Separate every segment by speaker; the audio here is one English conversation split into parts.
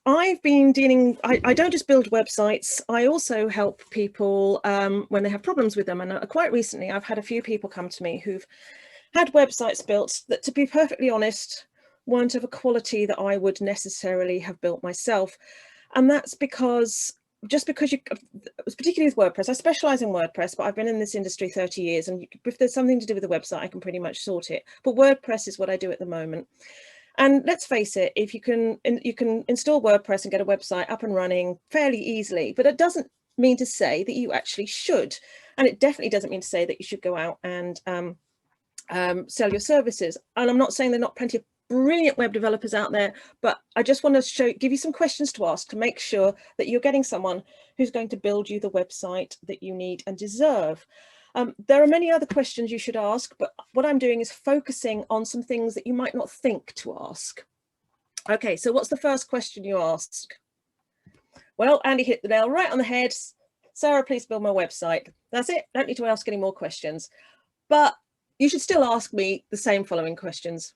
Speaker 1: I've been dealing, I don't just build websites, I also help people when they have problems with them. And quite recently, I've had a few people come to me who've had websites built that, to be perfectly honest, weren't of a quality that I would necessarily have built myself. And that's because just because particularly with WordPress, I specialize in WordPress, but I've been in this industry 30 years. And if there's something to do with the website, I can pretty much sort it. But WordPress is what I do at the moment. And let's face it, if you can install WordPress and get a website up and running fairly easily, but it doesn't mean to say that you actually should. And it definitely doesn't mean to say that you should go out and sell your services. And I'm not saying there are not plenty of brilliant web developers out there, but I just want to give you some questions to ask to make sure that you're getting someone who's going to build you the website that you need and deserve. There are many other questions you should ask, but what I'm doing is focusing on some things that you might not think to ask. Okay, so what's the first question you ask? Well, Andy hit the nail right on the head. Sarah, please build my website. That's it. Don't need to ask any more questions. But you should still ask me the same following questions.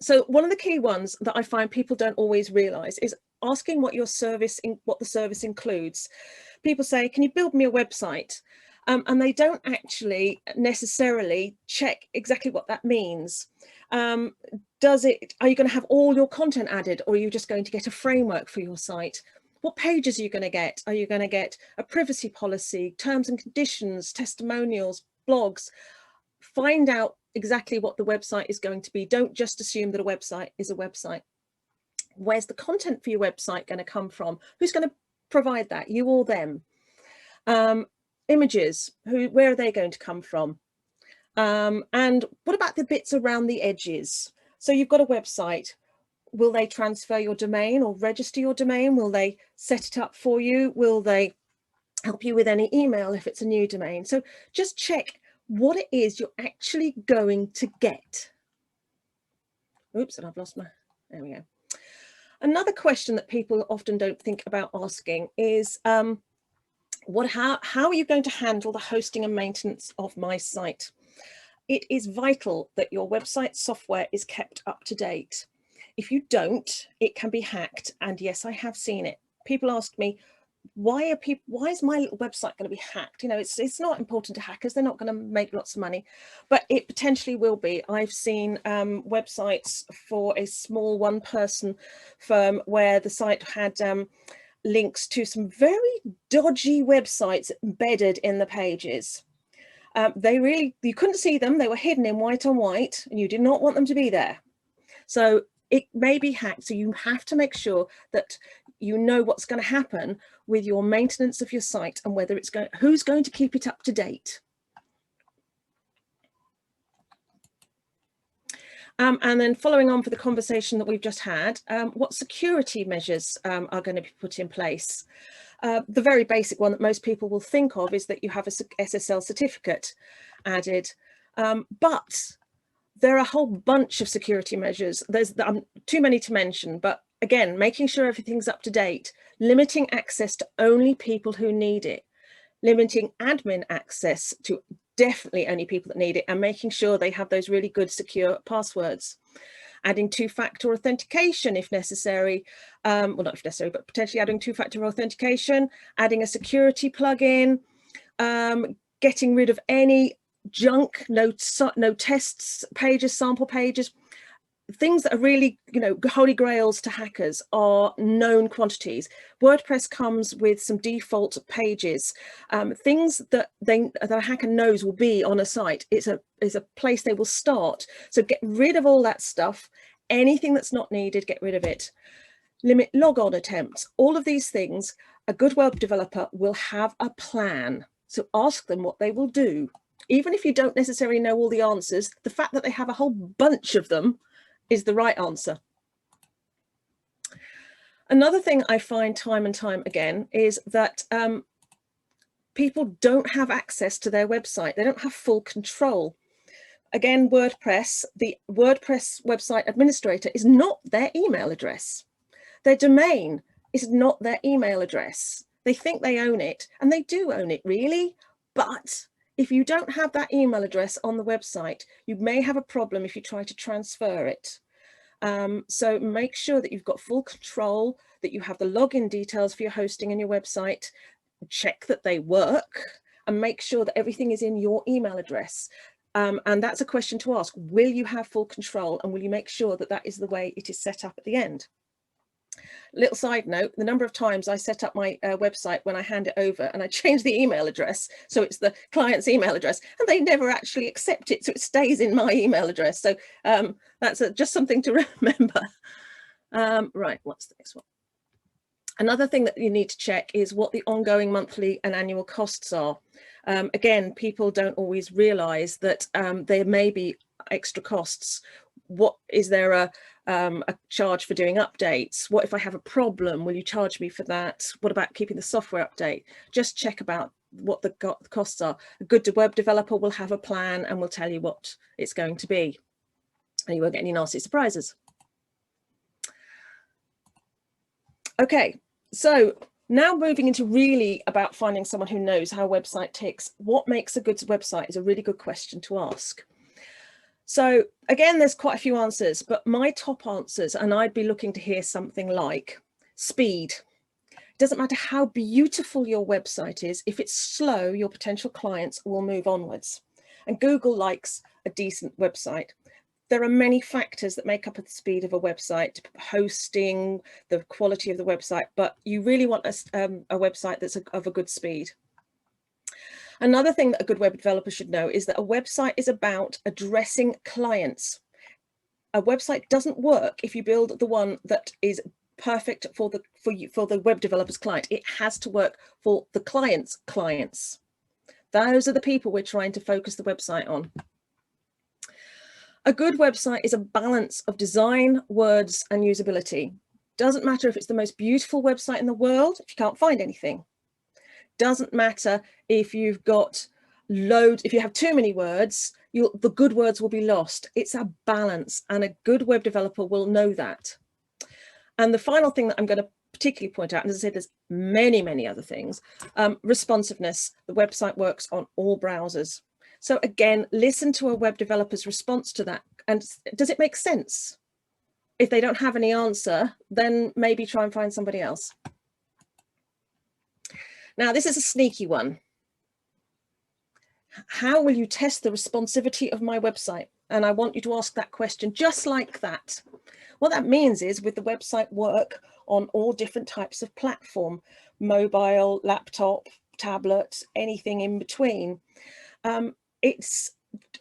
Speaker 1: So one of the key ones that I find people don't always realize is asking what the service includes. People say, can you build me a website? And they don't actually necessarily check exactly what that means. Are you going to have all your content added, or are you just going to get a framework for your site? What pages are you going to get? Are you going to get a privacy policy, terms and conditions, testimonials, blogs? Find out exactly what the website is going to be. Don't just assume that a website is a website. Where's the content for your website going to come from? Who's going to provide that? You or them? Images, where are they going to come from? And what about the bits around the edges? So you've got a website. Will they transfer your domain or register your domain? Will they set it up for you? Will they help you with any email if it's a new domain? So just check what it is you're actually going to get. Oops, and I've lost my, there we go. Another question that people often don't think about asking is, how are you going to handle the hosting and maintenance of my site? It is vital that your website software is kept up to date. If you don't, it can be hacked. And yes, I have seen it. People ask me, why is my website going to be hacked? You know, it's not important to hackers. They're not going to make lots of money, but it potentially will be. I've seen websites for a small one-person firm where the site had links to some very dodgy websites embedded in the pages. You couldn't see them. They were hidden in white on white, and you did not want them to be there. So it may be hacked. So you have to make sure that you know what's going to happen with your maintenance of your site and whether who's going to keep it up to date. And then following on for the conversation that we've just had, what security measures are going to be put in place? The very basic one that most people will think of is that you have a SSL certificate added, but there are a whole bunch of security measures. There's too many to mention, but again, making sure everything's up to date, limiting access to only people who need it, limiting admin access to definitely only people that need it, and making sure they have those really good secure passwords. Adding two-factor authentication if necessary, well, not if necessary, but potentially adding two-factor authentication, adding a security plugin, getting rid of any junk, no tests pages, sample pages. Things that are really, holy grails to hackers are known quantities. WordPress comes with some default pages, things that the hacker knows will be on a site. It's a place they will start. So get rid of all that stuff. Anything that's not needed, get rid of it. Limit logon attempts. All of these things, a good web developer will have a plan. So ask them what they will do. Even if you don't necessarily know all the answers, the fact that they have a whole bunch of them is the right answer. Another thing I find time and time again is that people don't have access to their website. They don't have full control. Again, WordPress, the WordPress website administrator is not their email address. Their domain is not their email address. They think they own it, and they do own it, really. But if you don't have that email address on the website, you may have a problem if you try to transfer it. So make sure that you've got full control, that you have the login details for your hosting and your website, check that they work, and make sure that everything is in your email address. And that's a question to ask. Will you have full control, and will you make sure that that is the way it is set up at the end? Little side note, the number of times I set up my website when I hand it over and I change the email address, so it's the client's email address, and they never actually accept it, so it stays in my email address. So that's just something to remember. Right, what's the next one? Another thing that you need to check is what the ongoing monthly and annual costs are. Again, people don't always realize that there may be extra costs. What is there a charge for doing updates? What if I have a problem? Will you charge me for that? What about keeping the software update? Just check about what the costs are. A good web developer will have a plan and will tell you what it's going to be, and you won't get any nasty surprises. Okay, so now moving into really about finding someone who knows how a website ticks. What makes a good website is a really good question to ask. So again, there's quite a few answers, but my top answers, and I'd be looking to hear something like speed. It doesn't matter how beautiful your website is, if it's slow, your potential clients will move onwards. And Google likes a decent website. There are many factors that make up the speed of a website, hosting, the quality of the website, but you really want a website that's of a good speed. Another thing that a good web developer should know is that a website is about addressing clients. A website doesn't work if you build the one that is perfect for the web developer's client. It has to work for the client's clients. Those are the people we're trying to focus the website on. A good website is a balance of design, words, and usability. Doesn't matter if it's the most beautiful website in the world if you can't find anything. Doesn't matter if you've got loads, if you have too many words, the good words will be lost. It's a balance, and a good web developer will know that. And the final thing that I'm going to particularly point out, and as I said, there's many, many other things, responsiveness. The website works on all browsers. So again, listen to a web developer's response to that. And does it make sense? If they don't have any answer, then maybe try and find somebody else. Now, this is a sneaky one. How will you test the responsivity of my website? And I want you to ask that question just like that. What that means is, with the website work on all different types of platform, mobile, laptop, tablet, anything in between, it's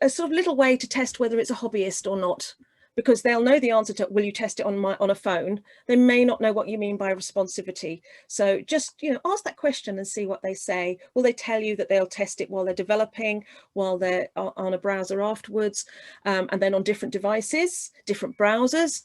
Speaker 1: a sort of little way to test whether it's a hobbyist or not, because they'll know the answer to, will you test it on a phone? They may not know what you mean by responsivity. So just, ask that question and see what they say. Will they tell you that they'll test it while they're developing, while they're on a browser afterwards, and then on different devices, different browsers?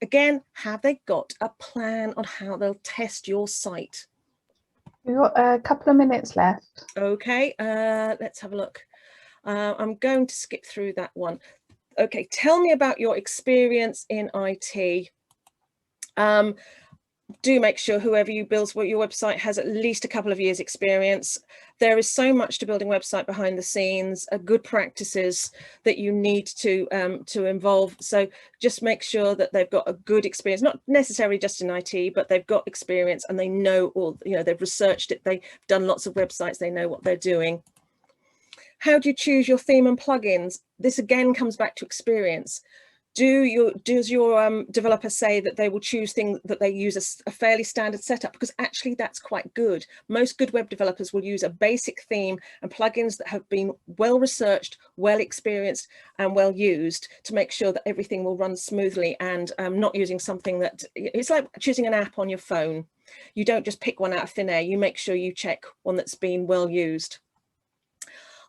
Speaker 1: Again, have they got a plan on how they'll test your site?
Speaker 2: We've got a couple of minutes left.
Speaker 1: Okay, let's have a look. I'm going to skip through that one. Okay, tell me about your experience in IT. Do make sure whoever you build your website has at least a couple of years experience. There is so much to building a website behind the scenes, good practices that you need to involve. So just make sure that they've got a good experience, not necessarily just in IT, but they've got experience and they know all, they've researched it. They've done lots of websites. They know what they're doing. How do you choose your theme and plugins? This again comes back to experience. Does your developer say that they will choose things that they use a fairly standard setup? Because actually that's quite good. Most good web developers will use a basic theme and plugins that have been well researched, well experienced, and well used to make sure that everything will run smoothly, and not using something that, it's like choosing an app on your phone. You don't just pick one out of thin air. You make sure you check one that's been well used.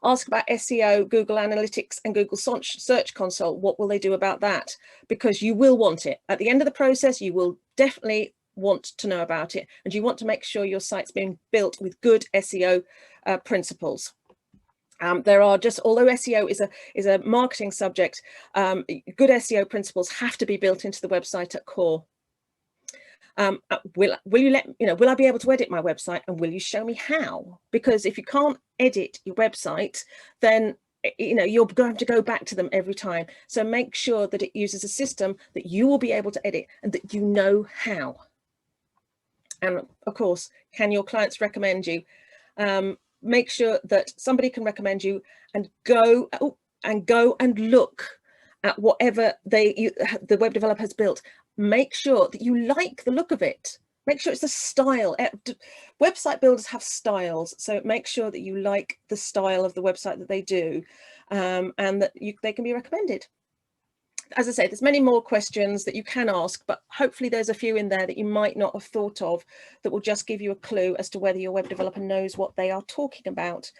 Speaker 1: Ask about SEO, Google Analytics, and Google Search Console. What will they do about that? Because you will want it. At the end of the process, you will definitely want to know about it, and you want to make sure your site's being built with good SEO principles. There are just, although SEO is a marketing subject, good SEO principles have to be built into the website at core. Will I be able to edit my website, and will you show me how? Because if you can't edit your website, then you know, you're going to have to go back to them every time. So make sure that it uses a system that you will be able to edit and that you know how. And of course, can your clients recommend you? Make sure that somebody can recommend you, and go and look at whatever the web developer has built. Make sure that you like the look of it. Make sure it's the style. Website builders have styles, so make sure that you like the style of the website that they do, and that they can be recommended. As I say, there's many more questions that you can ask, but hopefully there's a few in there that you might not have thought of that will just give you a clue as to whether your web developer knows what they are talking about.